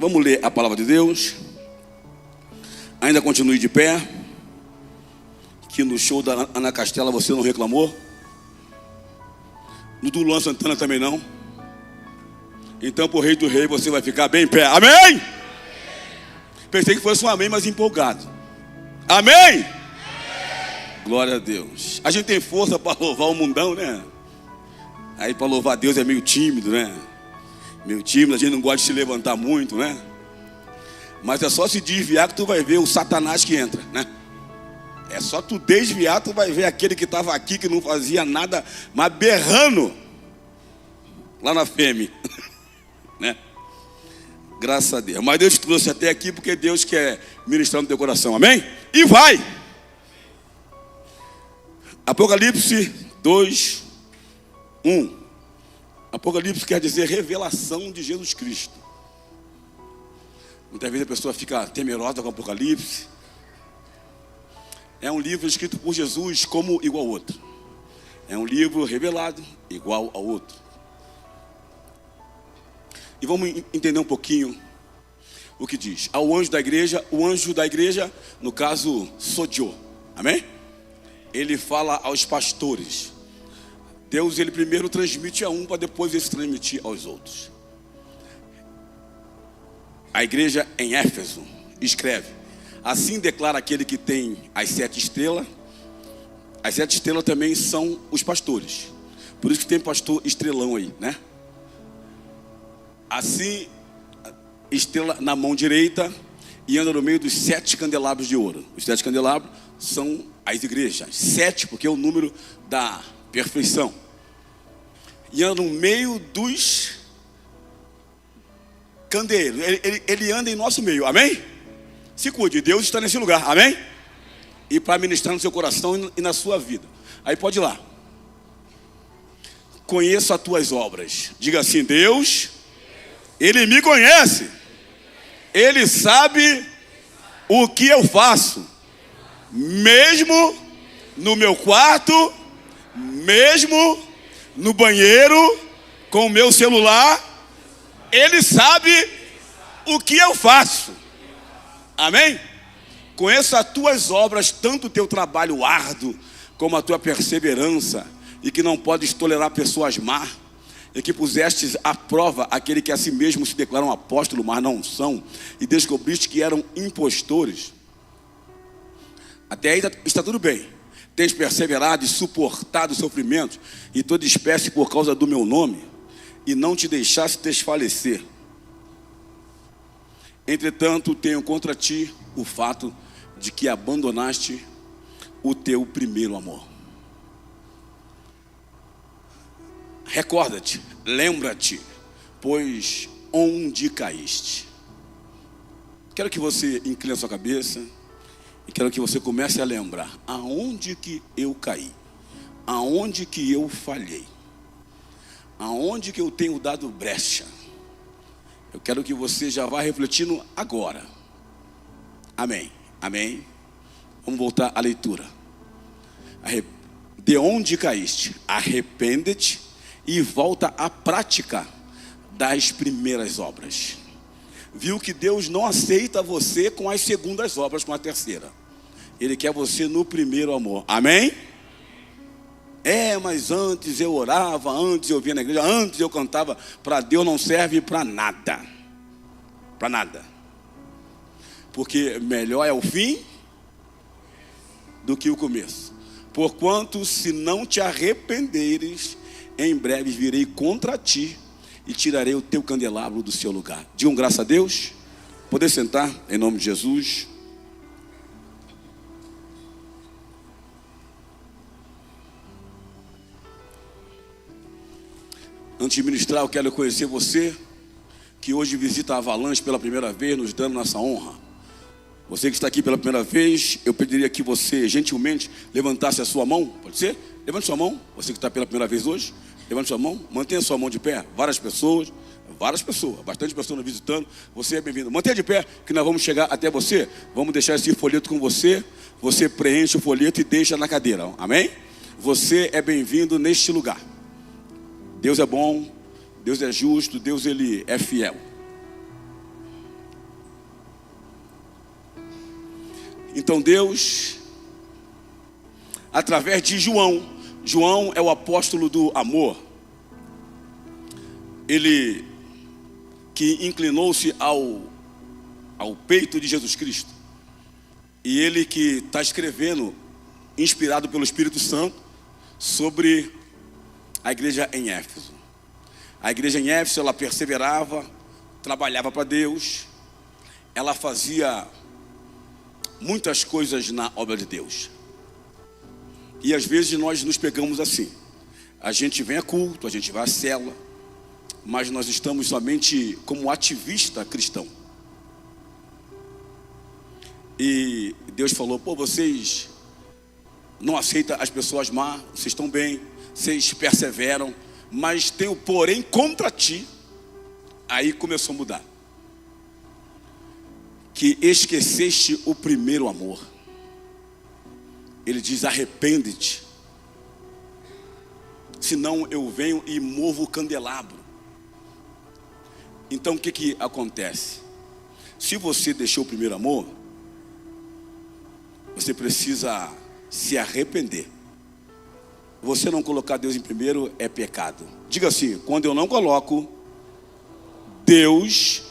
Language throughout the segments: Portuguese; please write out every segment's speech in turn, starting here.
Vamos ler a palavra de Deus. Ainda continue de pé. Que no show da Ana Castela você não reclamou. No do Luan Santana também não. Então pro Rei do Rei você vai ficar bem em pé. Amém? Pensei que fosse um amém, mas empolgado. Amém? Glória a Deus. A gente tem força para louvar o mundão, né? Aí para louvar Deus é meio tímido, né? Meio tímido, a gente não gosta de se levantar muito, né? Mas é só se desviar que tu vai ver o Satanás que entra, né? É só tu desviar, tu vai ver aquele que estava aqui, que não fazia nada, mas berrando lá na fêmea, né? Graças a Deus. Mas Deus te trouxe até aqui porque Deus quer ministrar no teu coração, amém? E vai! Apocalipse 2, 1. Apocalipse quer dizer revelação de Jesus Cristo. Muitas vezes a pessoa fica temerosa com o Apocalipse. É um livro escrito por Jesus como igual ao outro. É um livro revelado igual ao outro. E vamos entender um pouquinho o que diz. Ao anjo da igreja, o anjo da igreja, no caso, Sodiô. Amém? Ele fala aos pastores. Deus, ele primeiro transmite a um para depois ele se transmitir aos outros. A igreja em Éfeso escreve: assim declara aquele que tem as 7 estrelas. As 7 estrelas também são os pastores. Por isso que tem pastor estrelão aí, né? Assim, estrela na mão direita e anda no meio dos 7 candelabros de ouro. Os 7 candelabros são as igrejas. 7 porque é o número da perfeição. E anda no meio dos candeeiros. Ele anda em nosso meio, amém? Se cuide, Deus está nesse lugar, amém? E para ministrar no seu coração e na sua vida. Aí pode ir lá. Conheço as tuas obras. Diga assim: Deus, Ele me conhece. Ele sabe o que eu faço. Mesmo no meu quarto, mesmo no banheiro, com o meu celular, Ele sabe o que eu faço. Amém? Conheço as tuas obras, tanto o teu trabalho árduo, como a tua perseverança, e que não podes tolerar pessoas más, e que pusestes à prova aquele que a si mesmo se declaram apóstolo, mas não são, e descobriste que eram impostores. Até aí está tudo bem. Tens perseverado e suportado sofrimentos e toda espécie por causa do meu nome, e não te deixaste desfalecer. Entretanto, tenho contra ti o fato de que abandonaste o teu primeiro amor. Recorda-te, lembra-te, pois onde caíste. Quero que você incline a sua cabeça e quero que você comece a lembrar aonde que eu caí, aonde que eu falhei, aonde que eu tenho dado brecha. Eu quero que você já vá refletindo agora. Amém, amém. Vamos voltar à leitura. De onde caíste, arrepende-te e volta à prática das primeiras obras. Viu que Deus não aceita você com as segundas obras, com a terceira. Ele quer você no primeiro amor. Amém? Mas antes eu orava, antes eu via na igreja, antes eu cantava. Para Deus não serve para nada. Para nada. Porque melhor é o fim do que o começo. Porquanto, se não te arrependeres, em breve virei contra ti e tirarei o teu candelabro do seu lugar. Digam graças a Deus. Poder sentar em nome de Jesus. Antes de ministrar, eu quero conhecer você que hoje visita a Avalanche pela primeira vez, nos dando nossa honra. Você que está aqui pela primeira vez, eu pediria que você gentilmente levantasse a sua mão. Pode ser? Levante sua mão. Você que está pela primeira vez hoje, levante sua mão. Mantenha sua mão de pé. Várias pessoas, bastante pessoas nos visitando. Você é bem-vindo. Mantenha de pé, que nós vamos chegar até você. Vamos deixar esse folheto com você. Você preenche o folheto e deixa na cadeira. Amém? Você é bem-vindo neste lugar. Deus é bom, Deus é justo, Deus ele é fiel. Então Deus, através de João é o apóstolo do amor, ele que inclinou-se ao peito de Jesus Cristo, e ele que está escrevendo, inspirado pelo Espírito Santo, sobre a igreja em Éfeso. A igreja em Éfeso, ela perseverava, trabalhava para Deus, ela fazia muitas coisas na obra de Deus. E às vezes nós nos pegamos assim, a gente vem a culto, a gente vai à célula, mas nós estamos somente como ativista cristão. E Deus falou: pô, vocês não aceitam as pessoas más, vocês estão bem, vocês perseveram, mas tem o porém contra ti. Aí começou a mudar. Que esqueceste o primeiro amor. Ele diz: arrepende-te, senão eu venho e movo o candelabro. Então o que acontece? Se você deixou o primeiro amor, você precisa se arrepender. Você não colocar Deus em primeiro é pecado. Diga assim: quando eu não coloco Deus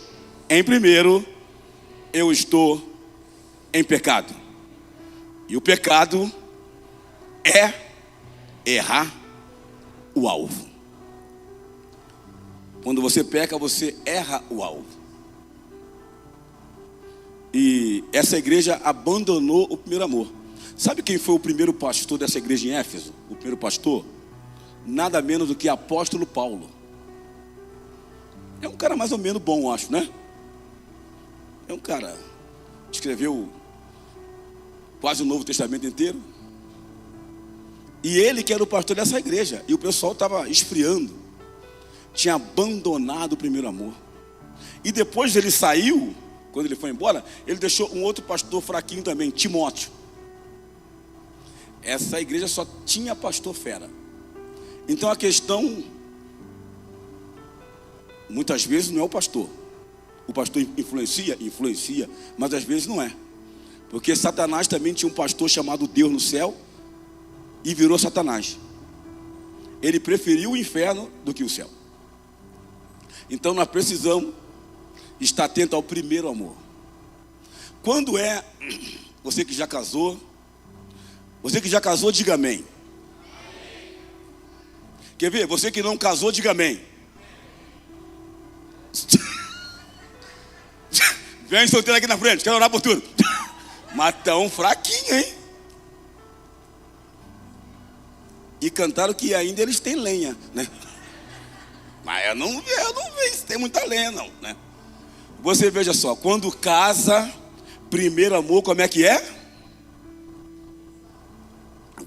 em primeiro, eu estou em pecado. E o pecado é errar o alvo. Quando você peca, você erra o alvo. E essa igreja abandonou o primeiro amor. Sabe quem foi o primeiro pastor dessa igreja em Éfeso? O primeiro pastor? Nada menos do que apóstolo Paulo. É um cara mais ou menos bom, acho, né? É um cara que escreveu quase o Novo Testamento inteiro. E ele que era o pastor dessa igreja. E o pessoal estava esfriando. Tinha abandonado o primeiro amor. E depois ele saiu, quando ele foi embora, ele deixou um outro pastor fraquinho também, Timóteo. Essa igreja só tinha pastor fera. Então a questão, muitas vezes não é o pastor. O pastor influencia, mas às vezes não é. Porque Satanás também tinha um pastor chamado Deus no céu e virou Satanás. Ele preferiu o inferno do que o céu. Então nós precisamos estar atento ao primeiro amor. Quando é você que já casou, diga amém. Quer ver? Você que não casou, diga amém. Vem solteiro aqui na frente, quero orar por tudo. Mas tão fraquinho, hein? E cantaram que ainda eles têm lenha, né? Mas eu não vejo se tem muita lenha não, né? Você veja só, quando casa, primeiro amor, como é que é?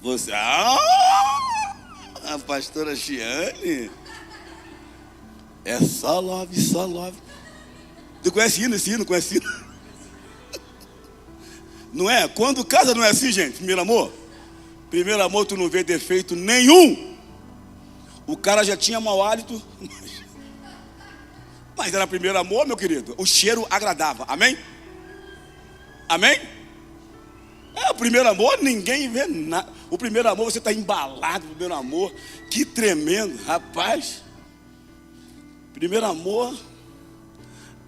Você, a pastora Chiane, é só love, só love. Tu conhece esse hino? Conhece hino? Não é? Quando casa não é assim, gente, primeiro amor? Primeiro amor tu não vê defeito nenhum. O cara já tinha mau hálito, mas era primeiro amor, meu querido. O cheiro agradava, amém? Amém? É, o primeiro amor ninguém vê nada. O primeiro amor você está embalado, o primeiro amor, que tremendo, rapaz. Primeiro amor,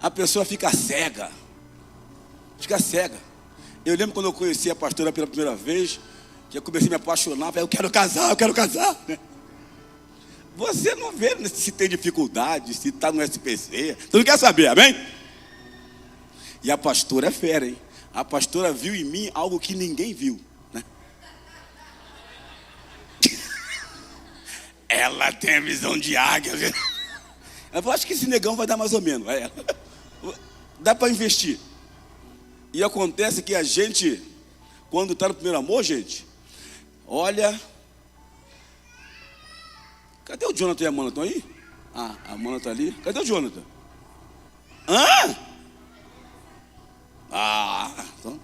a pessoa fica cega. Fica cega. Eu lembro quando eu conheci a pastora pela primeira vez, que eu comecei a me apaixonar, falei, eu quero casar, né? Você não vê se tem dificuldade, se está no SPC, você não quer saber, amém? E a pastora é fera, hein? A pastora viu em mim algo que ninguém viu, né? Ela tem a visão de águia. Ela falou, acho que esse negão vai dar mais ou menos. Dá para investir. E acontece que a gente, quando está no primeiro amor, gente, olha... Cadê o Jonathan e a Amanda? Estão aí? Ah, a Amanda está ali. Cadê o Jonathan? Hã? Então...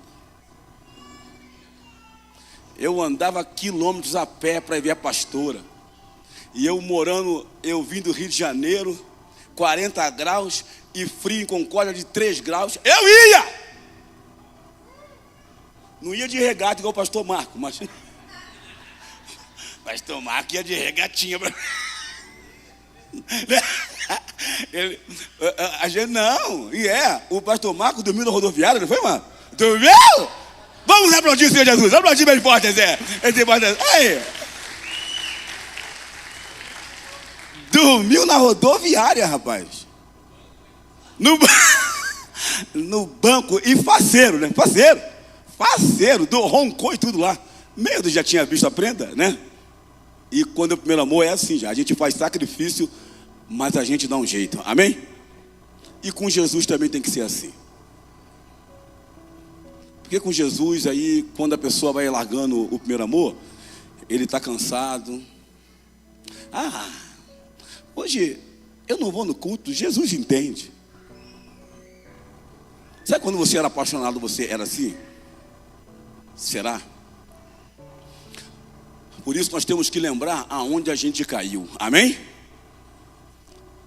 Eu andava quilômetros a pé para ver a pastora. E eu vim do Rio de Janeiro, 40 graus e frio em Concórdia de 3 graus. Eu ia! Não ia de regata igual o pastor Marco, mas... Pastor Marco ia de regatinha. A gente não. O pastor Marco dormiu na rodoviária, não foi, mano? Dormiu? Vamos aplaudir o Senhor Jesus. Aplaudir bem forte, Zé. Aí. Dormiu na rodoviária, rapaz. No banco. E faceiro, né? Faceiro. Roncou e tudo lá. Medo já tinha visto a prenda, né? E quando é o primeiro amor é assim já. A gente faz sacrifício, mas a gente dá um jeito. Amém? E com Jesus também tem que ser assim. Porque com Jesus aí, quando a pessoa vai largando o primeiro amor, ele está cansado. Hoje eu não vou no culto, Jesus entende. Sabe quando você era apaixonado, você era assim? Será? Por isso nós temos que lembrar aonde a gente caiu. Amém?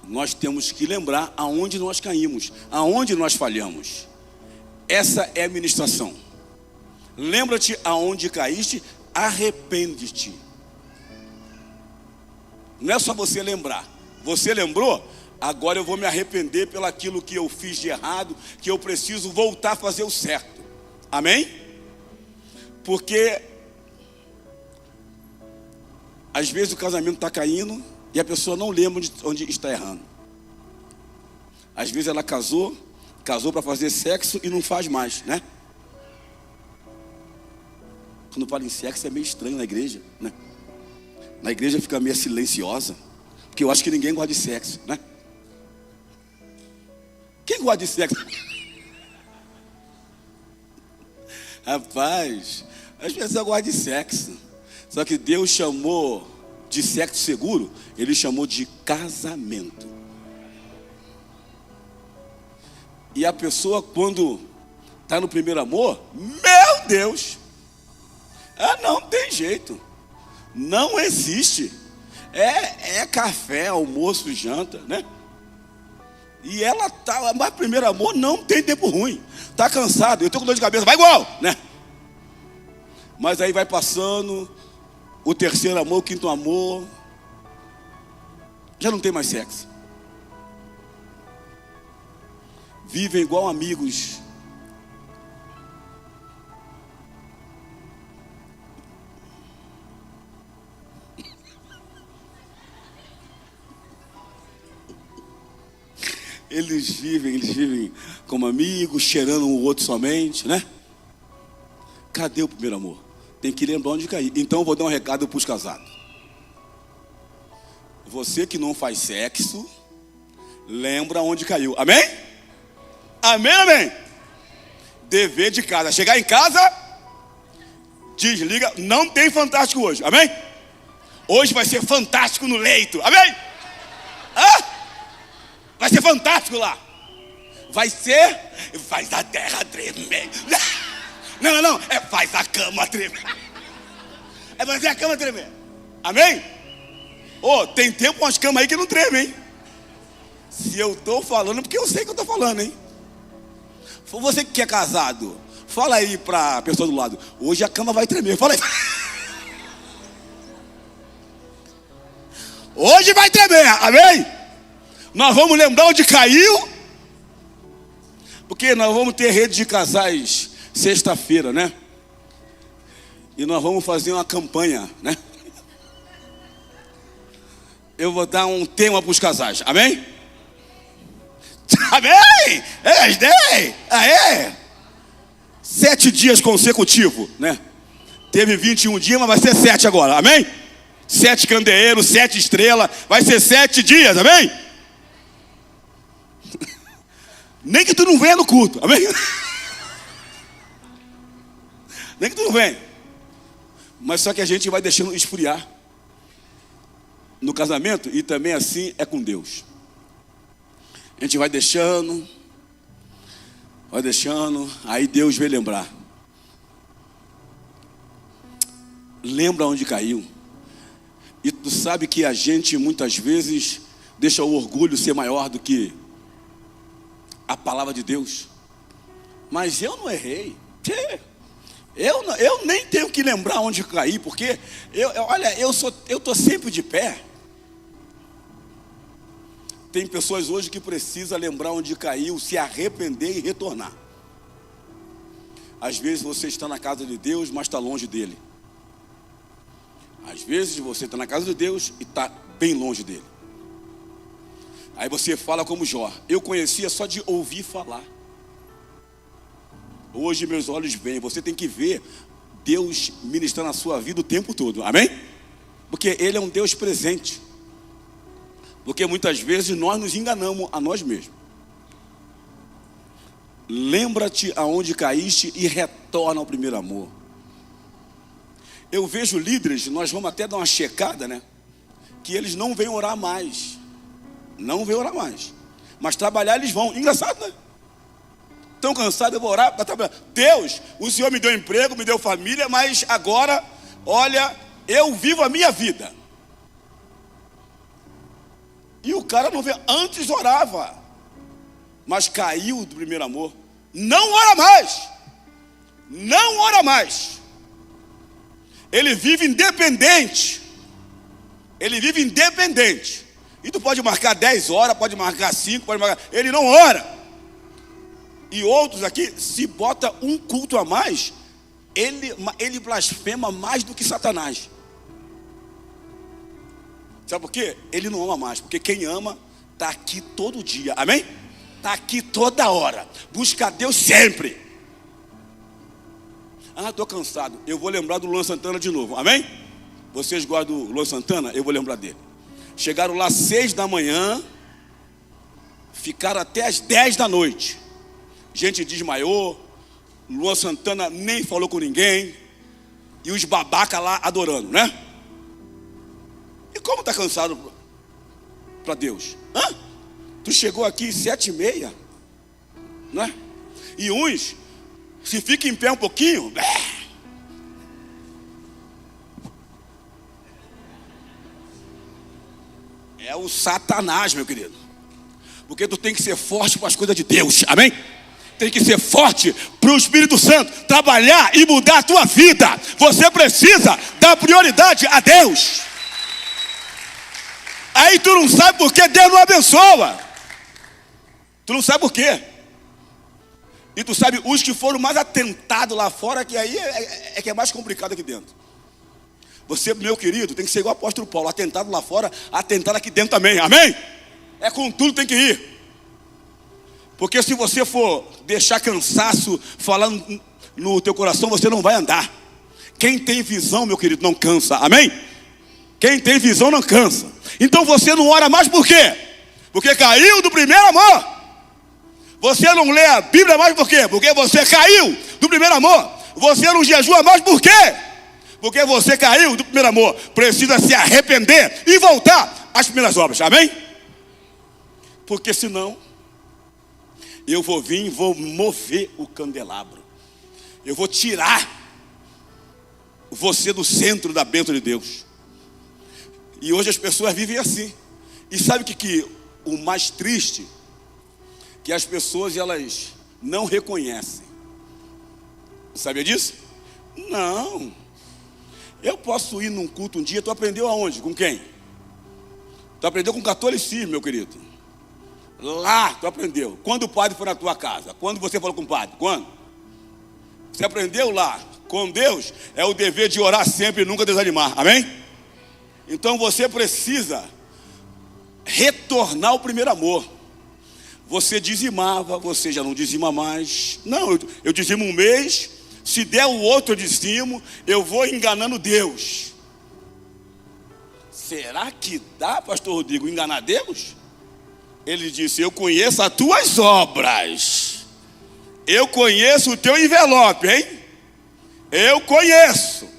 Nós temos que lembrar aonde nós caímos, aonde nós falhamos. Essa é a ministração. Lembra-te aonde caíste, arrepende-te. Não é só você lembrar. Você lembrou? Agora eu vou me arrepender pelo aquilo que eu fiz de errado, que eu preciso voltar a fazer o certo. Amém? Porque às vezes o casamento está caindo e a pessoa não lembra onde está errando. Às vezes ela casou para fazer sexo e não faz mais, né? Quando fala em sexo é meio estranho na igreja, né? Na igreja fica meio silenciosa, porque eu acho que ninguém gosta de sexo, né? Quem gosta de sexo? Rapaz, as pessoas gostam de sexo. Só que Deus chamou de sexo seguro, Ele chamou de casamento. E a pessoa, quando está no primeiro amor, meu Deus, não tem jeito, não existe. É café, almoço, janta, né? E ela tá, mas primeiro amor não tem tempo ruim. Tá cansado, eu tô com dor de cabeça, vai igual, né? Mas aí vai passando o terceiro amor, o quinto amor, já não tem mais sexo. Vivem igual amigos. Eles vivem como amigos, cheirando um outro somente, né? Cadê o primeiro amor? Tem que lembrar onde cair. Então eu vou dar um recado para os casados. Você que não faz sexo, lembra onde caiu. Amém? Amém? Dever de casa. Chegar em casa, desliga. Não tem fantástico hoje. Amém? Hoje vai ser fantástico no leito. Amém? Vai ser fantástico lá. Faz a terra tremer. Não. Faz a cama tremer. É fazer a cama tremer. Amém? Tem tempo umas camas aí que não tremem, hein? Se eu estou falando, porque eu sei que eu estou falando, hein? Você que é casado, fala aí para a pessoa do lado. Hoje a cama vai tremer. Fala aí. Hoje vai tremer. Amém? Nós vamos lembrar onde caiu, porque nós vamos ter rede de casais sexta-feira, né? E nós vamos fazer uma campanha, né? Eu vou dar um tema para os casais, amém? Amém? 7 dias consecutivos, né? Teve 21 dias, mas vai ser 7 agora, amém? 7 candeeiros, 7 estrelas, vai ser 7 dias, amém? Nem que tu não venha no culto, amém? Nem que tu não venha. Mas só que a gente vai deixando esfriar no casamento, e também assim é com Deus. A gente vai deixando, aí Deus vem lembrar. Lembra onde caiu. E tu sabe que a gente muitas vezes deixa o orgulho ser maior do que a palavra de Deus. Mas eu não errei. Eu nem tenho que lembrar onde caí, porque olha, eu estou sempre de pé. Tem pessoas hoje que precisam lembrar onde caiu, se arrepender e retornar. Às vezes você está na casa de Deus, mas está longe dele. Às vezes você está na casa de Deus e está bem longe dele. Aí você fala como Jó: eu conhecia só de ouvir falar. Hoje meus olhos veem. Você tem que ver Deus ministrando na sua vida o tempo todo, amém? Porque Ele é um Deus presente. Porque muitas vezes nós nos enganamos a nós mesmos. Lembra-te aonde caíste e retorna ao primeiro amor. Eu vejo líderes, nós vamos até dar uma checada, né? Que eles não vêm orar mais. Não vêm orar mais. Mas trabalhar eles vão. Engraçado, né? Tão cansado, eu vou orar para trabalhar. Deus, o Senhor me deu emprego, me deu família, mas agora, olha, eu vivo a minha vida. E o cara não vê, antes orava, mas caiu do primeiro amor. Não ora mais. Não ora mais. Ele vive independente. Ele vive independente. E tu pode marcar 10 horas, pode marcar 5, pode marcar. Ele não ora. E outros aqui, se bota um culto a mais, ele blasfema mais do que Satanás. Sabe por quê? Ele não ama mais. Porque quem ama está aqui todo dia, amém? Está aqui toda hora. Busca Deus sempre. Ah, estou cansado. Eu vou lembrar do Luan Santana de novo, amém? Vocês gostam do Luan Santana? Eu vou lembrar dele. Chegaram lá 6 da manhã, ficaram até as 10 da noite. Gente desmaiou, Luan Santana nem falou com ninguém, e os babaca lá adorando, né? E como está cansado para Deus? Hã? Tu chegou aqui 7h30, não é? E uns, se fica em pé um pouquinho, é o Satanás, meu querido. Porque tu tem que ser forte para as coisas de Deus, amém? Tem que ser forte para o Espírito Santo trabalhar e mudar a tua vida. Você precisa dar prioridade a Deus. Aí tu não sabe por que Deus não abençoa. Tu não sabe por quê. E tu sabe os que foram mais atentados lá fora, que aí que é mais complicado aqui dentro. Você, meu querido, tem que ser igual o apóstolo Paulo. Atentado lá fora, atentado aqui dentro também, amém? É com tudo tem que ir. Porque se você for deixar cansaço falando no teu coração, você não vai andar. Quem tem visão, meu querido, não cansa, amém? Quem tem visão não cansa. Então você não ora mais por quê? Porque caiu do primeiro amor. Você não lê a Bíblia mais por quê? Porque você caiu do primeiro amor. Você não jejua mais por quê? Porque você caiu do primeiro amor. Precisa se arrepender e voltar às primeiras obras, amém? Porque senão eu vou vir e vou mover o candelabro. Eu vou tirar você do centro da bênção de Deus. E hoje as pessoas vivem assim. E sabe o mais triste? Que as pessoas, elas não reconhecem. Sabia disso? Não. Eu posso ir num culto um dia. Tu aprendeu aonde? Com quem? Tu aprendeu com catolicismo, meu querido. Lá tu aprendeu. Quando o padre foi na tua casa? Quando você falou com o padre? Quando? Você aprendeu lá. Com Deus é o dever de orar sempre e nunca desanimar, amém? Então você precisa retornar ao primeiro amor. Você dizimava, você já não dizima mais. Não, eu dizimo um mês. Se der o outro eu dizimo. Eu vou enganando Deus. Será que dá, pastor Rodrigo, enganar Deus? Ele disse: eu conheço as tuas obras. Eu conheço o teu envelope, hein? Eu conheço.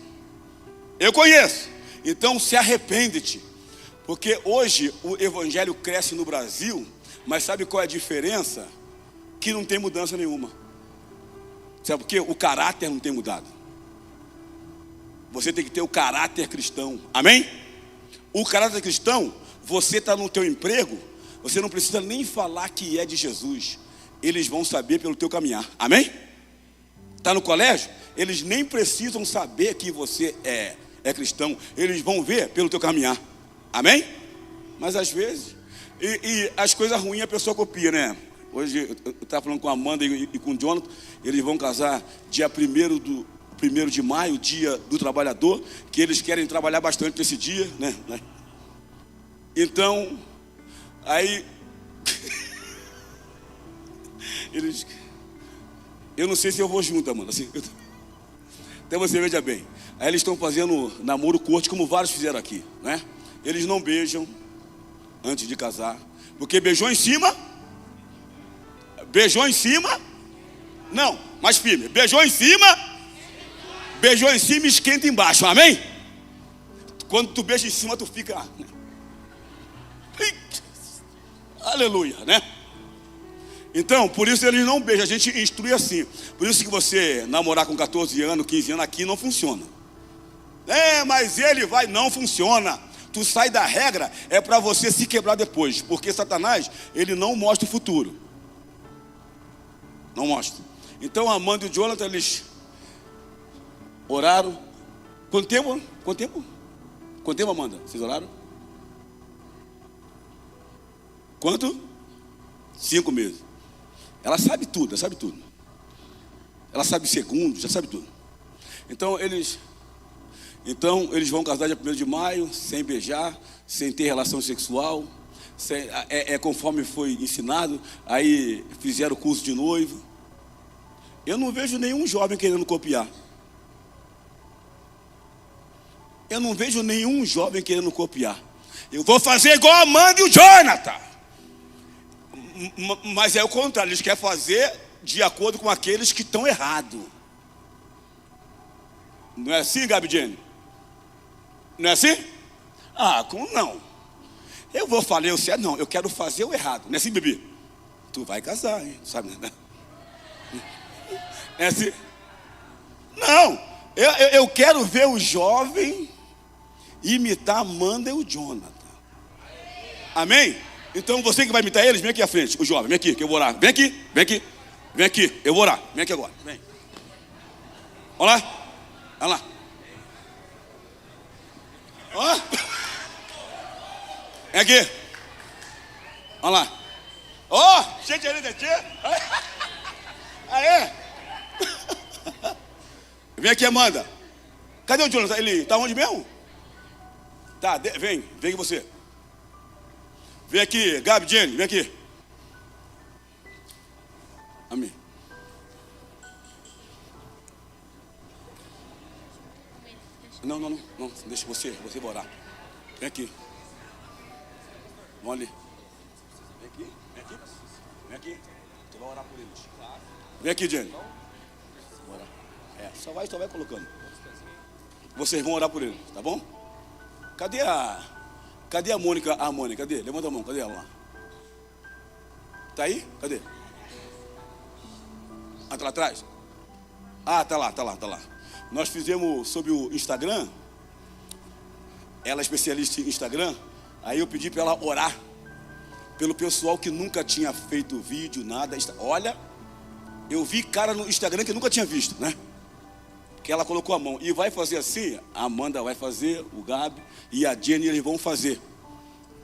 Então se arrepende-te. Porque hoje o evangelho cresce no Brasil. Mas sabe qual é a diferença? Que não tem mudança nenhuma. Sabe por quê? O caráter não tem mudado. Você tem que ter o caráter cristão, amém? O caráter cristão, você está no teu emprego, você não precisa nem falar que é de Jesus. Eles vão saber pelo teu caminhar, amém? está no colégio, eles nem precisam saber que você é cristão. Eles vão ver pelo teu caminhar. Amém? Mas às vezes, e as coisas ruins a pessoa copia, né? Hoje eu estava falando com a Amanda e com o Jonathan. Eles vão casar dia 1º de maio, dia do trabalhador, que eles querem trabalhar bastante nesse dia, né? Então, aí eu não sei se eu vou junto, Amanda, assim, até você veja bem. Aí eles estão fazendo namoro corte, como vários fizeram aqui, né? Eles não beijam antes de casar, porque beijou em cima, não, mais firme, beijou em cima, esquenta embaixo, amém? Quando tu beija em cima, tu fica, né? Aleluia, né? Então, por isso eles não beijam, a gente instrui assim. Por isso que você namorar com 14 anos, 15 anos aqui não funciona. Mas ele vai, não funciona. Tu sai da regra, é para você se quebrar depois. Porque Satanás, ele não mostra o futuro. Não mostra. Então a Amanda e o Jonathan, eles oraram. Quanto tempo? Quanto tempo, Amanda? Vocês oraram? Quanto? 5 meses. Ela sabe tudo, Ela sabe segundo, já sabe tudo. Então eles vão casar dia 1º de maio, sem beijar, sem ter relação sexual, conforme foi ensinado. Aí fizeram o curso de noivo. Eu não vejo nenhum jovem querendo copiar. Eu vou fazer igual a Amanda e o Jonathan. Mas é o contrário, eles querem fazer de acordo com aqueles que estão errados. Não é assim, Gabi Jenny? Não é assim? Como não? Eu vou falar o certo, não, eu quero fazer o errado. Não é assim, bebê? Tu vai casar, hein? Sabe, né? É assim? Não, eu quero ver o jovem imitar a Amanda e o Jonathan. Amém? Então você que vai imitar eles, vem aqui à frente, o jovem, vem aqui que eu vou orar. Vem aqui, eu vou orar. Vem aqui agora, vem. Olha lá. Ó. Vem aqui. Olha lá. Ó, gente ali daqui. Aê. Vem aqui, Amanda. Cadê o Jonathan? Ele está onde mesmo? Tá, vem aqui você. Vem aqui, Gabi, Jenny, vem aqui. Amém. Não, deixa você vai orar. Vem aqui. Vamos ali. Vem aqui. Você vai orar por eles. Vem aqui, Jenny. Só vai colocando. Vocês vão orar por eles, tá bom? Cadê a Mônica? A Mônica, cadê? Levanta a mão, cadê ela lá? Tá aí? Cadê? Tá lá atrás? Tá lá. Nós fizemos sobre o Instagram. Ela é especialista em Instagram. Aí eu pedi para ela orar pelo pessoal que nunca tinha feito vídeo, nada. Olha, eu vi cara no Instagram que eu nunca tinha visto, né? Que ela colocou a mão. E vai fazer assim, a Amanda vai fazer, o Gabi e a Jenny, eles vão fazer.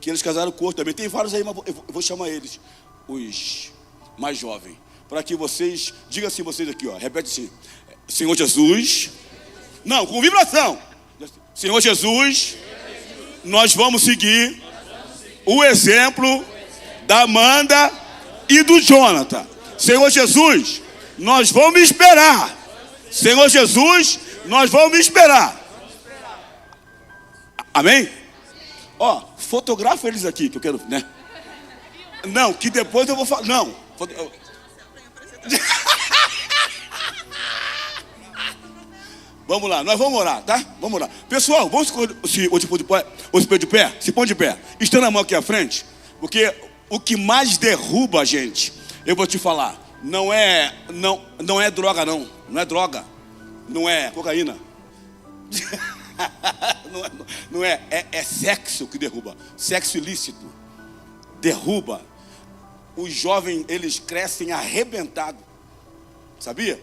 Que eles casaram o corpo também. Tem vários aí, mas eu vou chamar eles, os mais jovens. Para que vocês, diga assim vocês aqui, ó, repete assim. Senhor Jesus. Não, com vibração. Senhor Jesus, nós vamos seguir o exemplo da Amanda e do Jonathan. Senhor Jesus, nós vamos esperar. Senhor Jesus, nós vamos esperar. Amém? Ó, fotografa eles aqui, que eu quero, né? Não, que depois eu vou falar. Não. Vamos lá, nós vamos orar, tá? Vamos orar. Pessoal, vamos se pôr de pé. Se põe de pé. Estando a mão aqui à frente. Porque o que mais derruba a gente, eu vou te falar, não é droga, não. Não é droga. Não é cocaína. É sexo que derruba. Sexo ilícito derruba. Os jovens, eles crescem arrebentados. Sabia?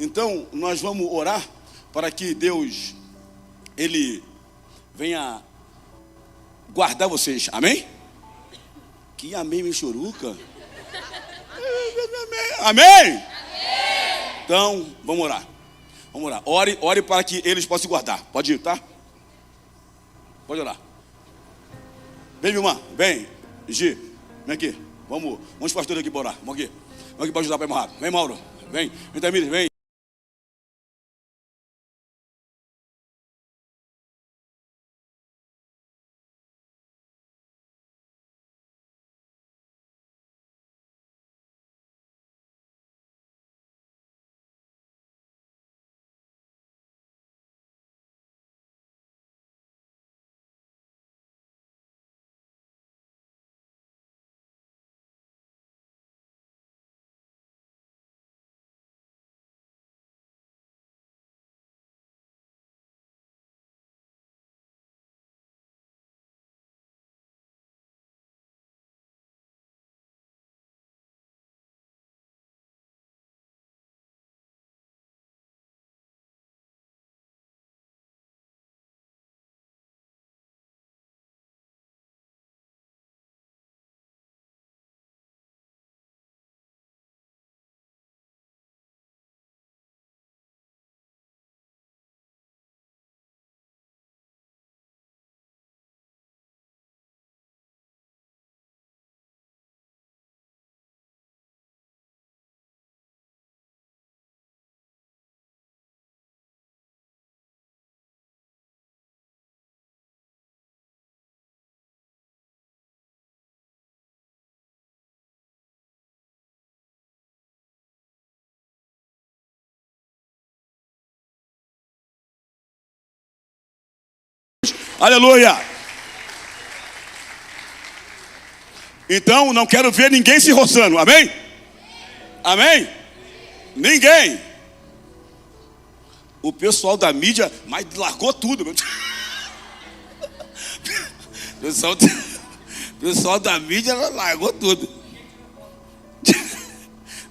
Então, nós vamos orar para que Deus, Ele venha guardar vocês. Amém? Que amém, Michuruca. Amém? Então, vamos orar. Vamos orar. Ore para que eles possam se guardar. Pode ir, tá? Pode orar. Vem, Vilmar. Vem. Gi. Vem aqui. Vamos pastor aqui para orar. Vamos aqui. Vamos aqui para ajudar para ir mais rápido. Vem, Mauro. Vem. Vem, Tamires. Vem. Aleluia. Então, não quero ver ninguém se roçando. Amém? Amém? Ninguém. O pessoal da mídia, mas largou tudo. O pessoal da mídia largou tudo.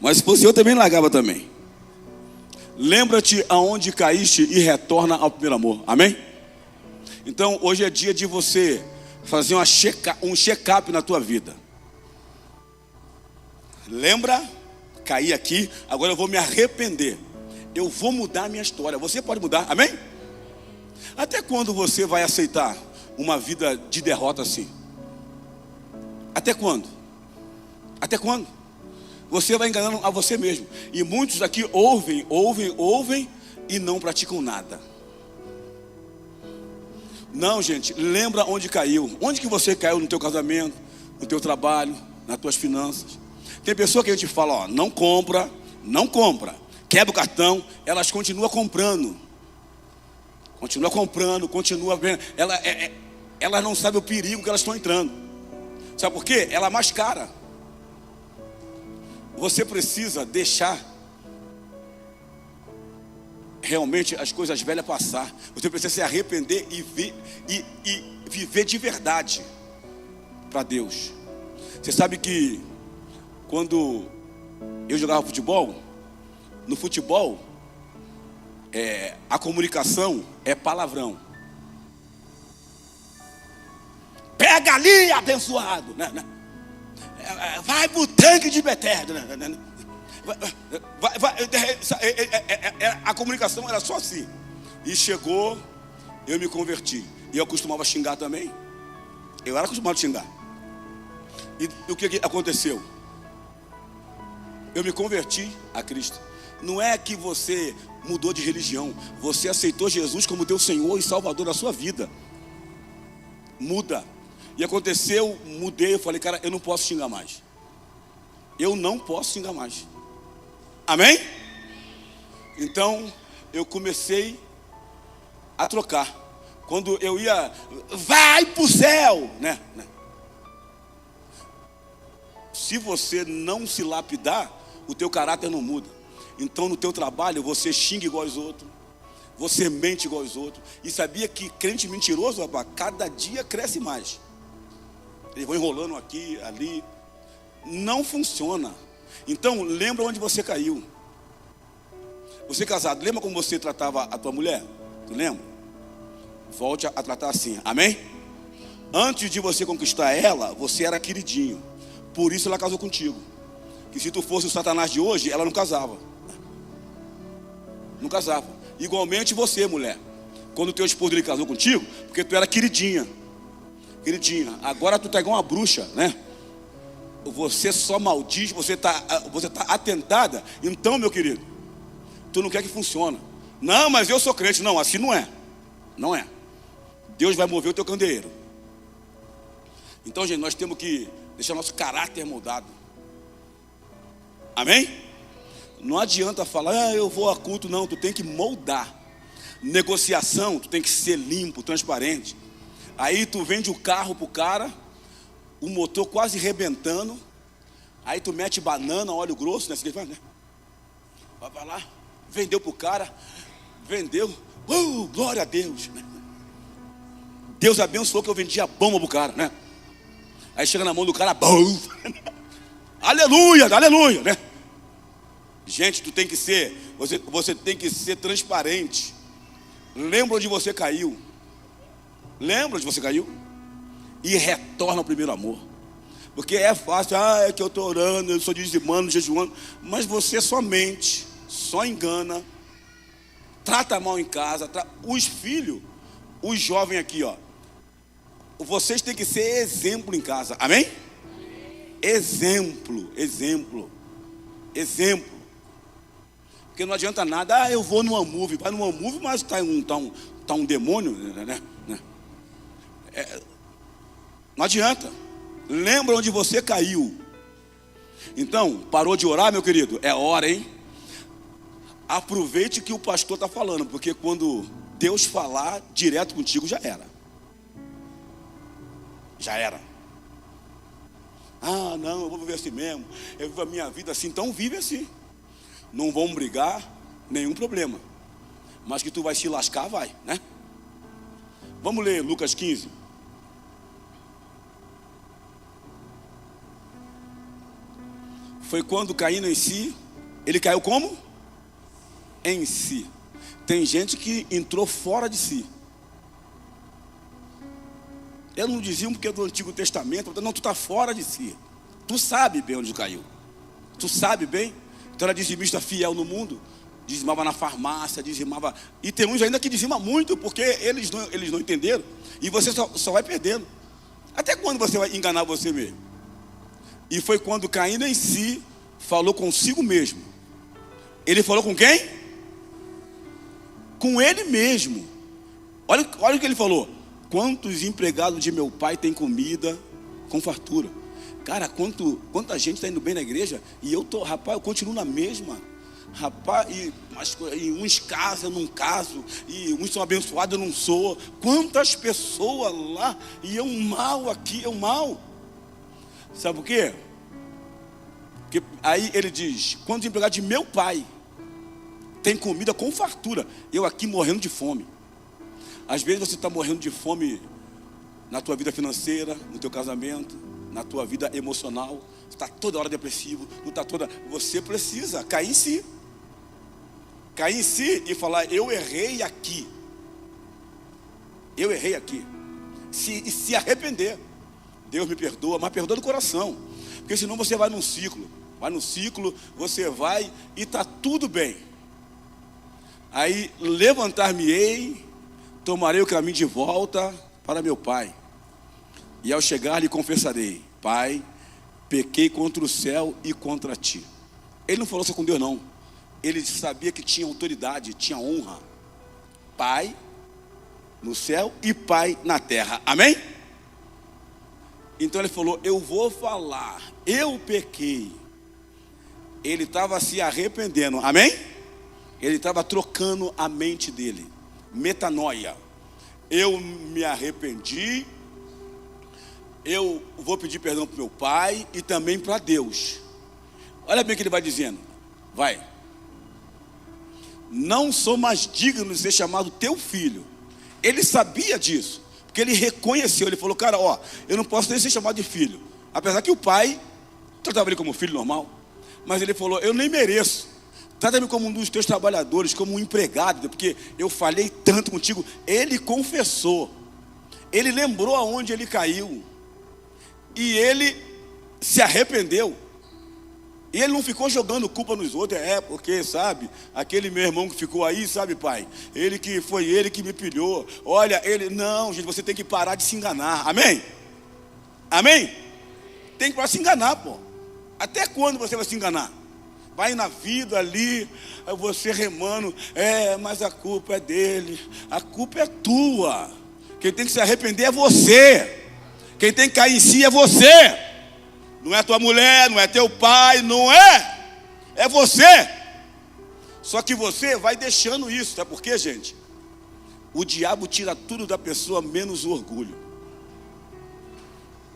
Mas se fosse eu também largava também. Lembra-te aonde caíste e retorna ao primeiro amor. Amém? Então, hoje é dia de você fazer um check-up na tua vida. Lembra? Caí aqui, agora eu vou me arrepender. Eu vou mudar a minha história. Você pode mudar, amém? Até quando você vai aceitar uma vida de derrota assim? Até quando? Até quando? Você vai enganando a você mesmo. E muitos aqui ouvem e não praticam nada. Não, gente, lembra onde caiu. Onde que você caiu no teu casamento, no teu trabalho, nas tuas finanças. Tem pessoa que a gente fala, ó, não compra, quebra o cartão, elas continuam comprando. Continua vendo. Elas não sabem o perigo que elas estão entrando. Sabe por quê? Ela é mais cara. Você precisa deixar realmente as coisas velhas passar. Você precisa se arrepender e viver de verdade para Deus. Você sabe que quando eu jogava futebol, no futebol a comunicação é palavrão. Pega ali, abençoado, vai pro tanque de Betesda, a comunicação era só assim. E chegou, eu me converti. E eu costumava xingar também. Eu era acostumado a xingar. E o que aconteceu? Eu me converti a Cristo. Não é que você mudou de religião. Você aceitou Jesus como teu Senhor e Salvador da sua vida. Muda. E aconteceu, mudei. Eu falei, cara, eu não posso xingar mais. Eu não posso xingar mais. Amém? Então, eu comecei a trocar. Quando eu ia, vai pro céu, né? Se você não se lapidar, o teu caráter não muda. Então, no teu trabalho, você xinga igual aos outros. Você mente igual aos outros. E sabia que crente mentiroso, rapaz, cada dia cresce mais. Eles vão enrolando aqui, ali. Não funciona. Então, lembra onde você caiu. Você casado, lembra como você tratava a tua mulher? Tu lembra? Volte a tratar assim, amém? Antes de você conquistar ela, você era queridinho. Por isso ela casou contigo. Que se tu fosse o Satanás de hoje, ela não casava. Não casava. Igualmente você, mulher. Quando o teu esposo ele casou contigo, porque tu era queridinha. Queridinha. Agora tu tá igual uma bruxa, né? Você só maldiz, você tá atentada. Então, meu querido, tu não quer que funcione. Não, mas eu sou crente. Não, assim não é. Não é. Deus vai mover o teu candeeiro. Então, gente, nós temos que deixar nosso caráter moldado. Amém? Não adianta falar, eu vou a culto. Não, tu tem que moldar. Negociação, tu tem que ser limpo, transparente. Aí tu vende o carro pro cara, o motor quase rebentando. Aí tu mete banana, óleo grosso, né? Vai lá, vendeu pro cara, vendeu. Glória a Deus. Deus abençoou que eu vendia bomba pro cara, né? Aí chega na mão do cara, bum. Aleluia, aleluia, né? Gente, tu tem que ser, você tem que ser transparente. Lembra onde você caiu? Lembra onde você caiu? E retorna ao primeiro amor. Porque é fácil, é que eu estou orando, eu estou dizimando, jejuando. Mas você só mente, só engana, trata mal em casa. Os filhos, os jovens aqui, ó. Vocês têm que ser exemplo em casa, amém? Exemplo. Porque não adianta nada, eu vou numa movie, vai numa movie, mas tá um demônio, né? Não adianta. Lembra onde você caiu. Então, parou de orar, meu querido? É hora, hein? Aproveite que o pastor está falando, porque quando Deus falar direto contigo, já era. Já era. Não, eu vou viver assim mesmo. Eu vivo a minha vida assim, então vive assim. Não vão brigar, nenhum problema. Mas que tu vai se lascar, vai, né? Vamos ler Lucas 15. Foi quando caindo em si, ele caiu como? Em si. Tem gente que entrou fora de si. Eu não dizia porque é do Antigo Testamento. Não, tu está fora de si. Tu sabe bem onde caiu. Tu sabe bem. Então era dizimista fiel no mundo. Dizimava na farmácia, dizimava. E tem uns ainda que dizima muito, porque eles não entenderam. E você só vai perdendo. Até quando você vai enganar você mesmo? E foi quando caindo em si, falou consigo mesmo. Ele falou com quem? Com ele mesmo. Olha o que ele falou. Quantos empregados de meu pai têm comida com fartura? Cara, quanta gente está indo bem na igreja e eu continuo na mesma. Rapaz, e uns casam, eu não caso, e uns são abençoados, eu não sou. Quantas pessoas lá, e eu mal aqui, eu mal. Sabe por quê? Porque aí ele diz, quantos empregados de meu pai tem comida com fartura? Eu aqui morrendo de fome. Às vezes você está morrendo de fome na tua vida financeira, no teu casamento, na tua vida emocional. Você está toda hora depressivo, não está toda. Você precisa cair em si. Cair em si e falar, eu errei aqui. Eu errei aqui. E se arrepender. Deus me perdoa, mas perdoa do coração. Porque senão você vai num ciclo. Vai no ciclo, você vai e está tudo bem. Aí levantar-me-ei, tomarei o caminho de volta para meu pai. E ao chegar lhe confessarei, Pai, pequei contra o céu e contra ti. Ele não falou só com Deus não. Ele sabia que tinha autoridade, tinha honra. Pai no céu e Pai na terra. Amém? Então ele falou, eu vou falar, eu pequei. Ele estava se arrependendo, amém? Ele estava trocando a mente dele. Metanoia. Eu me arrependi. Eu vou pedir perdão para o meu pai e também para Deus. Olha bem o que ele vai dizendo. Vai. Não sou mais digno de ser chamado teu filho. Ele sabia disso, porque ele reconheceu. Ele falou, cara, eu não posso nem ser chamado de filho. Apesar que o pai tratava ele como filho normal. Mas ele falou, eu nem mereço. Trata-me como um dos teus trabalhadores, como um empregado, porque eu falhei tanto contigo. Ele confessou, ele lembrou aonde ele caiu, e ele se arrependeu. E ele não ficou jogando culpa nos outros. Porque, sabe, aquele meu irmão que ficou aí, sabe, pai, foi ele que me pilhou. Olha, não, gente, você tem que parar de se enganar. Amém? Amém? Tem que parar de se enganar, pô. Até quando você vai se enganar? Vai na vida ali, você remando, mas a culpa é dele, a culpa é tua. Quem tem que se arrepender é você. Quem tem que cair em si é você. Não é tua mulher, não é teu pai, não é. É você. Só que você vai deixando isso, sabe por quê, gente? O diabo tira tudo da pessoa, menos o orgulho.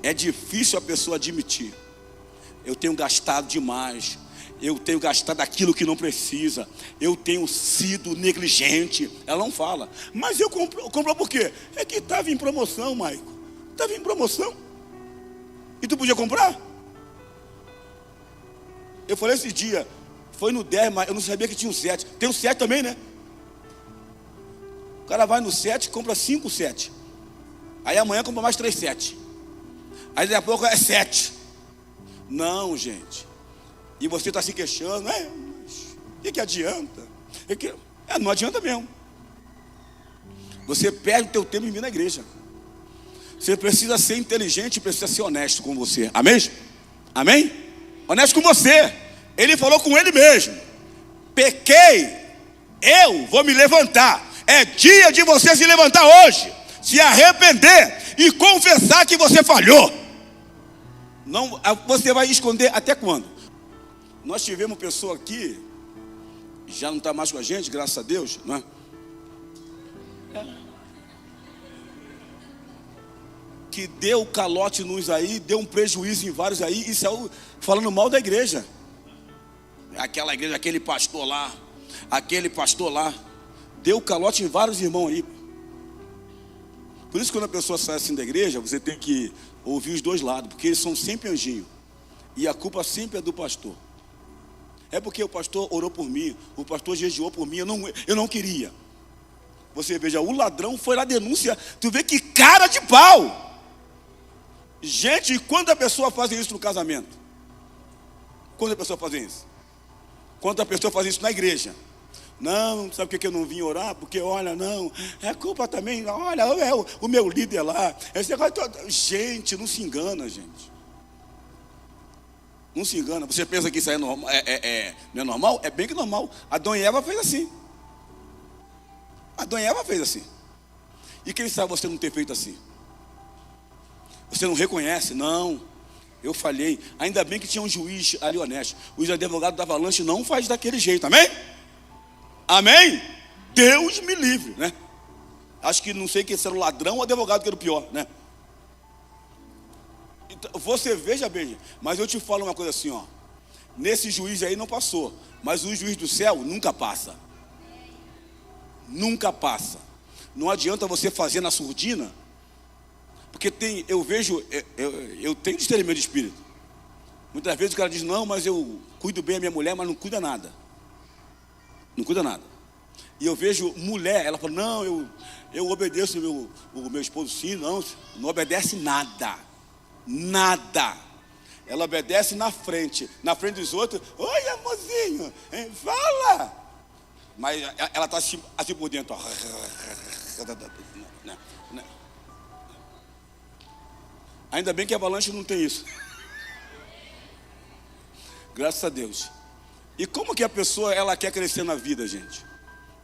É difícil a pessoa admitir: eu tenho gastado demais, eu tenho gastado aquilo que não precisa, eu tenho sido negligente. Ela não fala, mas eu comprou por quê? É que estava em promoção, Maico. Estava em promoção. E tu podia comprar? Eu falei esse dia, foi no 10, mas eu não sabia que tinha um 7. Tem um 7 também, né? O cara vai no 7, compra 5 7. Aí amanhã compra mais 3 7. Aí daqui a pouco é 7. Não, gente. E você está se queixando, mas o que adianta? Não adianta mesmo. Você perde o teu tempo em vir na igreja. Você precisa ser inteligente, precisa ser honesto com você. Amém? Amém? Honesto com você. Ele falou com ele mesmo: pequei, eu vou me levantar. É dia de você se levantar hoje, se arrepender e confessar que você falhou. Não, você vai esconder até quando? Nós tivemos pessoa aqui, já não está mais com a gente, graças a Deus, não é? Que deu calote nos aí, deu um prejuízo em vários aí, e saiu falando mal da igreja. Aquela igreja, aquele pastor lá, deu calote em vários irmãos aí. Por isso, quando a pessoa sai assim da igreja, você tem que ouvir os dois lados, porque eles são sempre anjinhos, e a culpa sempre é do pastor. É porque o pastor orou por mim, o pastor jejuou por mim, eu não queria. Você veja, o ladrão foi lá denúncia, tu vê que cara de pau. Gente, quando a pessoa faz isso no casamento? Quando a pessoa faz isso? Quando a pessoa faz isso na igreja? Não, sabe por que eu não vim orar? Porque, olha, não, é culpa também, olha, é o meu líder lá. Esse negócio todo. Gente, não se engana, gente. Não se engana. Você pensa que isso aí é normal, não é normal? É bem que normal. Adão e Eva fez assim. Adão e Eva fez assim. E quem sabe você não ter feito assim? Você não reconhece? Não, eu falhei. Ainda bem que tinha um juiz ali honesto. O advogado da Avalanche não faz daquele jeito, amém? Amém? Deus me livre, né? Acho que não sei quem era o ladrão ou o advogado que era o pior, né? Então, você veja bem, mas eu te falo uma coisa assim, ó. Nesse juiz aí não passou, mas o juiz do céu nunca passa. Nunca passa. Não adianta você fazer na surdina. Porque eu tenho discernimento de espírito. Muitas vezes o cara diz: não, mas eu cuido bem a minha mulher, mas não cuida nada. Não cuida nada. E eu vejo mulher, ela fala: não, eu obedeço o meu esposo, sim, não obedece nada. Nada. Ela obedece na frente dos outros. Oi, amorzinho, fala. Mas ela está assim por dentro, ó. Ainda bem que a Avalanche não tem isso. Graças a Deus. E como que a pessoa, ela quer crescer na vida, gente?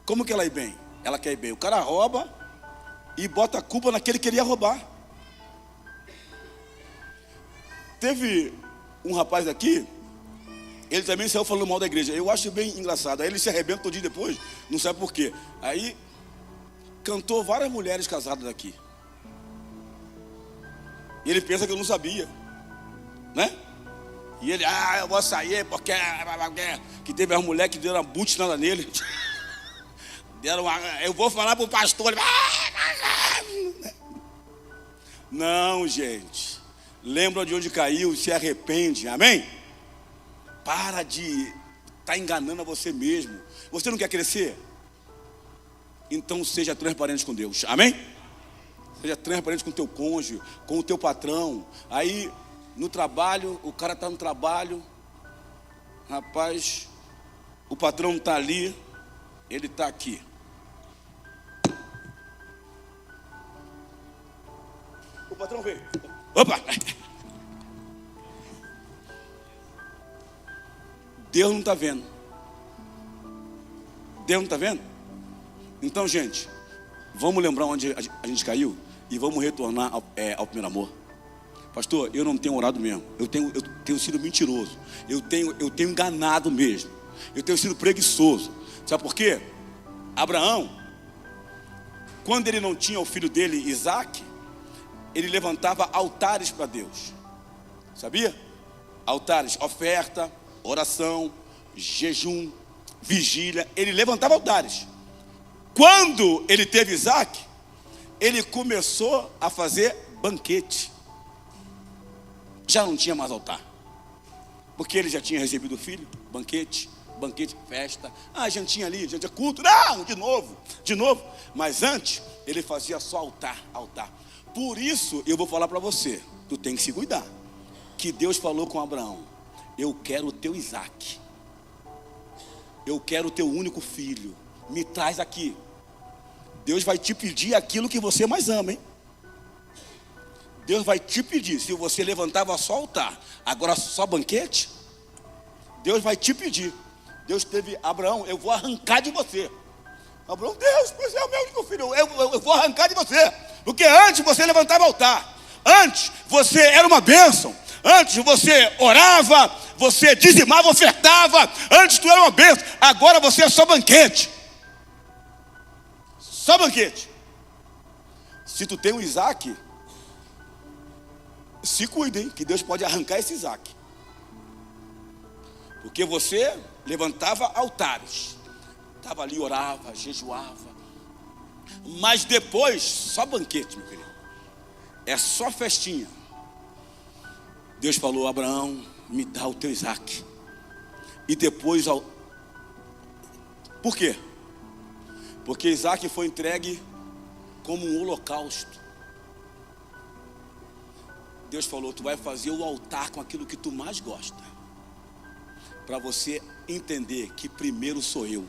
Como que ela ir bem? Ela quer ir bem. O cara rouba e bota a culpa naquele que queria roubar. Teve um rapaz aqui, ele também saiu falando mal da igreja. Eu acho bem engraçado. Aí ele se arrebenta todo dia depois, não sabe por quê. Aí cantou várias mulheres casadas aqui. E ele pensa que eu não sabia, né? E ele, eu vou sair porque que teve as mulheres que deram uma butinada nele. Eu vou falar pro pastor. Não, gente. Lembra de onde caiu, se arrepende, amém? Para de está enganando a você mesmo. Você não quer crescer? Então seja transparente com Deus, amém? Seja transparente com o teu cônjuge, com o teu patrão. Aí no trabalho, o cara está no trabalho, rapaz, o patrão está ali, ele está aqui. O patrão veio. Opa! Deus não está vendo. Deus não está vendo? Então, gente, vamos lembrar onde a gente caiu e vamos retornar ao primeiro amor. Pastor, eu não tenho orado mesmo. Eu tenho sido mentiroso. Eu tenho enganado mesmo. Eu tenho sido preguiçoso. Sabe por quê? Abraão, quando ele não tinha o filho dele, Isaac, ele levantava altares para Deus. Sabia? Altares, oferta, oração, jejum, vigília. Ele levantava altares. Quando ele teve Isaac, ele começou a fazer banquete. Já não tinha mais altar, porque ele já tinha recebido o filho. Banquete, festa. Jantinha ali, jantinha, culto. Não, de novo. Mas antes, ele fazia só altar. Por isso, eu vou falar para você, tu tem que se cuidar. Que Deus falou com Abraão: eu quero o teu Isaac. Eu quero o teu único filho. Me traz aqui. Deus vai te pedir aquilo que você mais ama, hein? Deus vai te pedir. Se você levantava só altar, agora só banquete, Deus vai te pedir. Deus teve: Abraão, eu vou arrancar de você. Abraão: Deus, você é o meu único filho. Eu vou arrancar de você. Porque antes você levantava altar. Antes você era uma bênção. Antes você orava, você dizimava, ofertava. Antes tu era uma bênção. Agora você é só banquete. Só banquete. Se tu tem um Isaac, se cuide, hein, que Deus pode arrancar esse Isaac. Porque você levantava altares, estava ali, orava, jejuava. Mas depois, só banquete, meu querido. É só festinha. Deus falou: Abraão, me dá o teu Isaac. E depois, por quê? Porque Isaac foi entregue como um holocausto. Deus falou: tu vai fazer o altar com aquilo que tu mais gosta, para você entender que primeiro sou eu.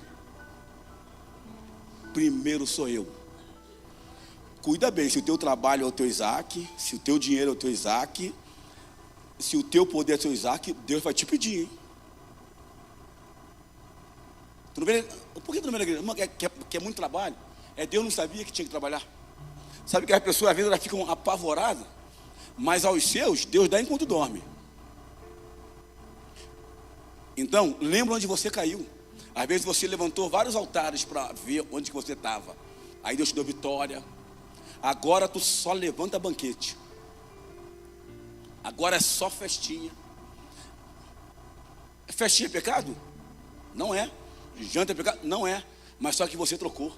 Primeiro sou eu. Cuida bem, se o teu trabalho é o teu Isaac, se o teu dinheiro é o teu Isaac, se o teu poder é o teu Isaac, Deus vai te pedir, hein? Tu não vê, por que tu não vê na igreja? Que é muito trabalho. Deus não sabia que tinha que trabalhar. Sabe que as pessoas às vezes elas ficam apavoradas, mas aos seus Deus dá enquanto dorme. Então, lembra onde você caiu. Às vezes você levantou vários altares para ver onde que você estava. Aí Deus te deu vitória. Agora tu só levanta banquete. Agora é só festinha. Festinha é pecado? Não é. Janta é pecado? Não é. Mas só que você trocou.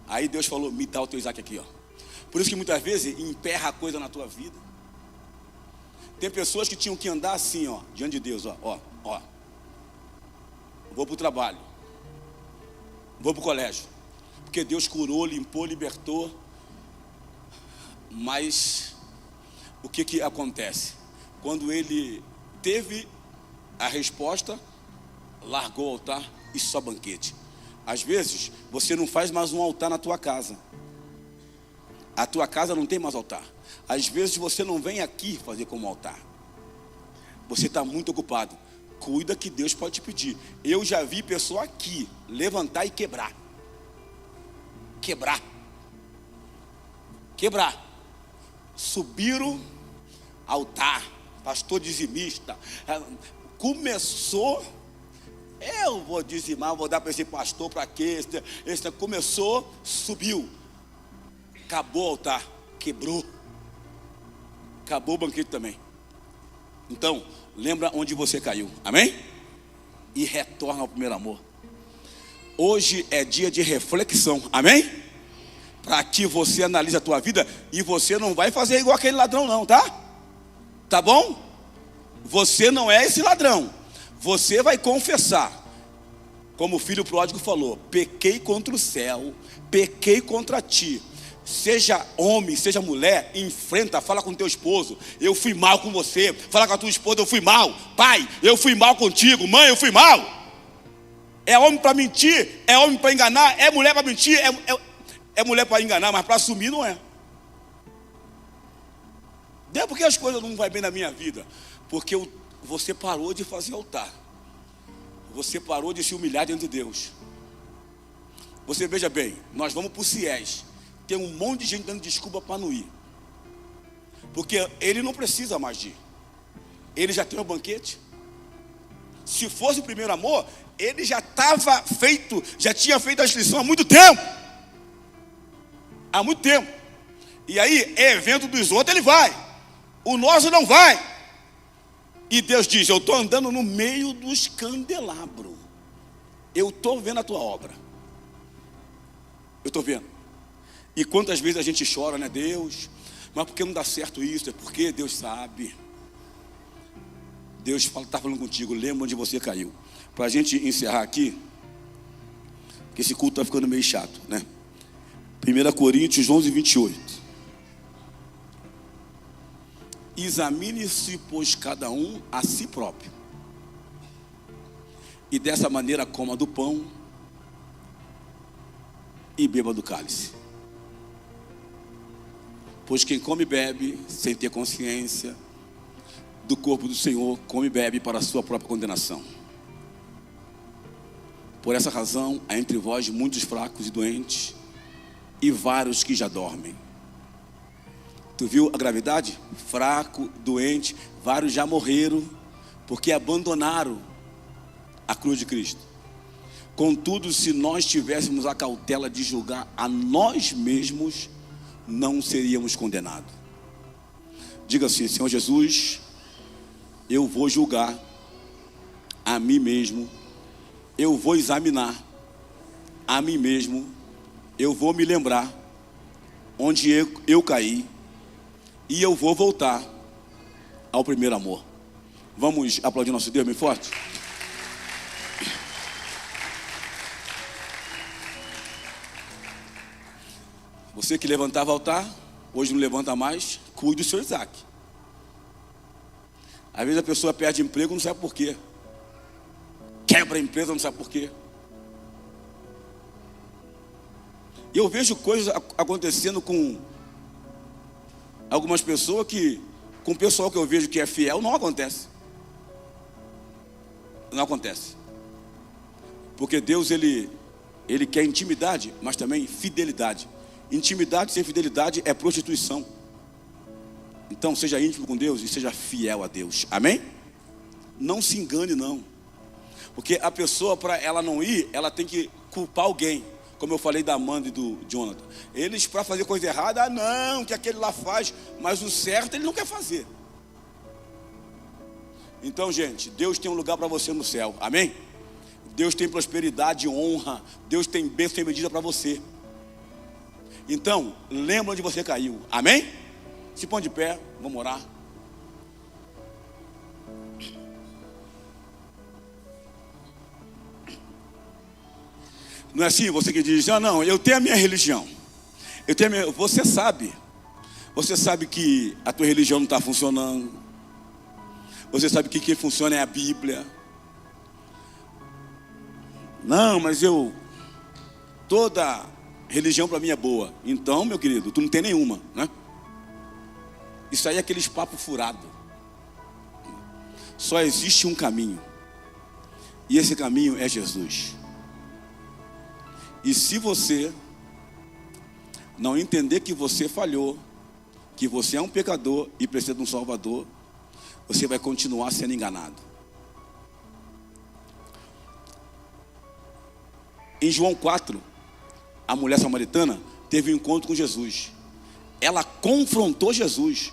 Aí Deus falou: me dá o teu Isaac aqui, ó. Por isso que muitas vezes emperra a coisa na tua vida. Tem pessoas que tinham que andar assim, ó, diante de Deus, ó. Vou para o trabalho, vou para o colégio, porque Deus curou, limpou, libertou. Mas o que acontece? Quando ele teve a resposta, largou o altar e só banquete. Às vezes você não faz mais um altar na tua casa. A tua casa não tem mais altar. Às vezes você não vem aqui fazer como altar. Você está muito ocupado. Cuida que Deus pode te pedir. Eu já vi pessoa aqui levantar e quebrar. Subiram altar. Pastor dizimista. Começou. Eu vou dizimar, vou dar para esse pastor para quê? Esse começou, subiu. Acabou o altar, quebrou. Acabou o banquete também. Então, lembra onde você caiu, amém? E retorna ao primeiro amor. Hoje é dia de reflexão, amém? Para que você analise a tua vida. E você não vai fazer igual aquele ladrão não, tá? Tá bom? Você não é esse ladrão. Você vai confessar, como o filho pródigo falou: pequei contra o céu, pequei contra ti. Seja homem, seja mulher, enfrenta, fala com teu esposo: eu fui mal com você. Fala com a tua esposa: eu fui mal. Pai, eu fui mal contigo. Mãe, eu fui mal. É homem para mentir, é homem para enganar, é mulher para mentir, é mulher para enganar, mas para assumir não é. Não é porque as coisas não vão bem na minha vida, porque você parou de fazer altar, você parou de se humilhar diante de Deus. Você veja bem, nós vamos para o CIES, tem um monte de gente dando desculpa para não ir, porque ele não precisa mais de ir, ele já tem o banquete. Se fosse o primeiro amor, ele já estava feito, já tinha feito a inscrição há muito tempo. Há muito tempo. E aí, evento dos outros ele vai, o nosso não vai. E Deus diz: eu estou andando no meio dos candelabros, eu estou vendo a tua obra, eu estou vendo. E quantas vezes a gente chora, né? Deus, mas por que não dá certo isso? É porque Deus sabe. Deus está falando contigo, lembra onde você caiu. Para a gente encerrar aqui, que esse culto está ficando meio chato, né? 1 Coríntios 11, 28. Examine-se, pois, cada um a si próprio, e dessa maneira coma do pão e beba do cálice. Pois quem come e bebe sem ter consciência do corpo do Senhor, come e bebe para a sua própria condenação. Por essa razão, há entre vós muitos fracos e doentes, e vários que já dormem. Tu viu a gravidade? Fraco, doente, vários já morreram, porque abandonaram a cruz de Cristo. Contudo, se nós tivéssemos a cautela de julgar a nós mesmos, não seríamos condenados. Diga assim: Senhor Jesus, eu vou julgar a mim mesmo, eu vou examinar a mim mesmo, eu vou me lembrar onde eu caí, e eu vou voltar ao primeiro amor. Vamos aplaudir nosso Deus bem forte? Você que levantava altar, hoje não levanta mais, cuide do seu Isaac. Às vezes a pessoa perde emprego, não sabe por quê. Quebra a empresa, não sabe por quê. E eu vejo coisas acontecendo com algumas pessoas que, com o pessoal que eu vejo que é fiel, não acontece. Não acontece. Porque Deus, Ele quer intimidade, mas também fidelidade. Intimidade sem fidelidade é prostituição. Então seja íntimo com Deus e seja fiel a Deus. Amém? Não se engane não. Porque a pessoa, para ela não ir, ela tem que culpar alguém. Como eu falei da Amanda e do Jonathan. Eles, para fazer coisa errada, não, que aquele lá faz. Mas o certo ele não quer fazer. Então, gente, Deus tem um lugar para você no céu. Amém? Deus tem prosperidade e honra. Deus tem bênção sem medida para você. Então, lembra onde você caiu. Amém? Se põe de pé, vamos orar. Não é assim? Você que diz: ah, não, eu tenho a minha religião. Você sabe que a tua religião não está funcionando. Você sabe que quem funciona é a Bíblia. Não, mas toda religião para mim é boa. Então, meu querido, tu não tem nenhuma, né? Isso aí é aqueles papos furados. Só existe um caminho, e esse caminho é Jesus. E se você não entender que você falhou, que você é um pecador e precisa de um Salvador, você vai continuar sendo enganado. Em João 4, a mulher samaritana teve um encontro com Jesus. Ela confrontou Jesus.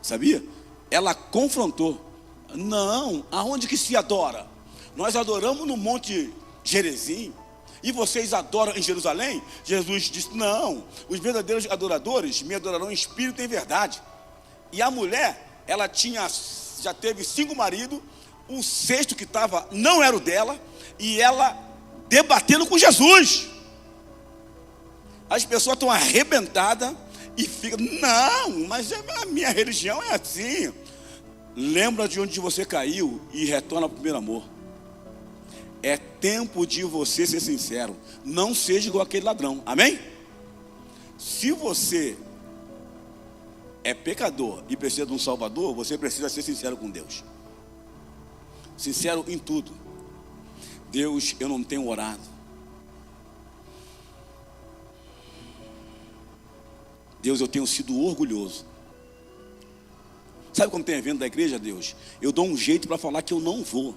Sabia? Ela confrontou. Não, aonde que se adora? Nós adoramos no Monte Gerizim. E vocês adoram em Jerusalém? Jesus disse: não, os verdadeiros adoradores me adorarão em espírito e em verdade. E a mulher, ela já teve 5 maridos, o cesto que estava não era o dela, e ela debatendo com Jesus. As pessoas estão arrebentadas e ficam, não, mas a minha religião é assim. Lembra de onde você caiu e retorna ao primeiro amor. É tempo de você ser sincero. Não seja igual aquele ladrão, amém? Se você é pecador e precisa de um Salvador, você precisa ser sincero com Deus. Sincero em tudo. Deus, eu não tenho orado. Deus, eu tenho sido orgulhoso. Sabe como tem evento da igreja, Deus? Eu dou um jeito para falar que eu não vou,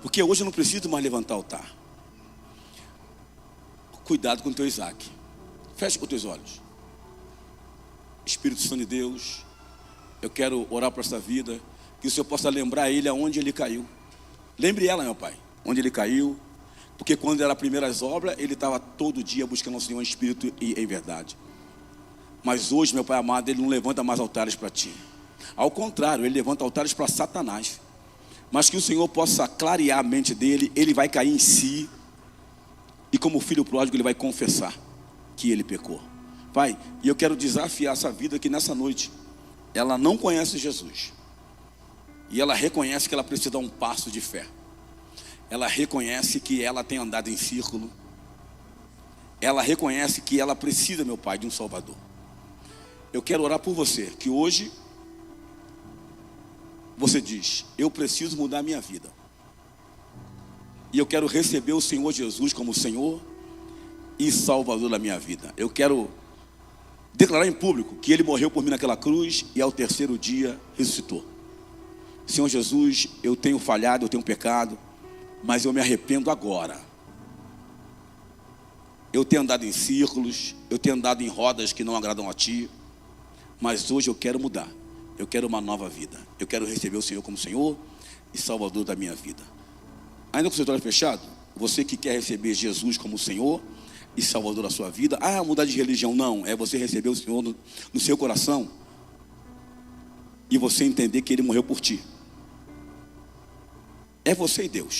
porque hoje eu não preciso mais levantar altar. Cuidado com o teu Isaac. Feche os teus olhos. Espírito Santo de Deus, eu quero orar por essa vida, que o Senhor possa lembrar ele aonde ele caiu. Lembre ela, meu Pai, onde ele caiu, porque quando era as primeiras obras, ele estava todo dia buscando o Senhor em espírito e em verdade. Mas hoje, meu Pai amado, ele não levanta mais altares para ti. Ao contrário, ele levanta altares para Satanás. Mas que o Senhor possa clarear a mente dele, ele vai cair em si, e como filho pródigo, ele vai confessar que ele pecou. Pai, e eu quero desafiar essa vida que nessa noite, ela não conhece Jesus. E ela reconhece que ela precisa dar um passo de fé. Ela reconhece que ela tem andado em círculo. Ela reconhece que ela precisa, meu Pai, de um Salvador. Eu quero orar por você, que hoje você diz, eu preciso mudar a minha vida. E eu quero receber o Senhor Jesus como Senhor e Salvador da minha vida. Eu quero declarar em público que Ele morreu por mim naquela cruz e ao terceiro dia ressuscitou. Senhor Jesus, eu tenho falhado, eu tenho pecado, mas eu me arrependo agora. Eu tenho andado em círculos, eu tenho andado em rodas que não agradam a Ti, mas hoje eu quero mudar. Eu quero uma nova vida. Eu quero receber o Senhor como Senhor e Salvador da minha vida. Ainda com o seu olho fechado, você que quer receber Jesus como Senhor e Salvador da sua vida, mudar de religião, não, é você receber o Senhor no seu coração e você entender que Ele morreu por ti. É você e Deus.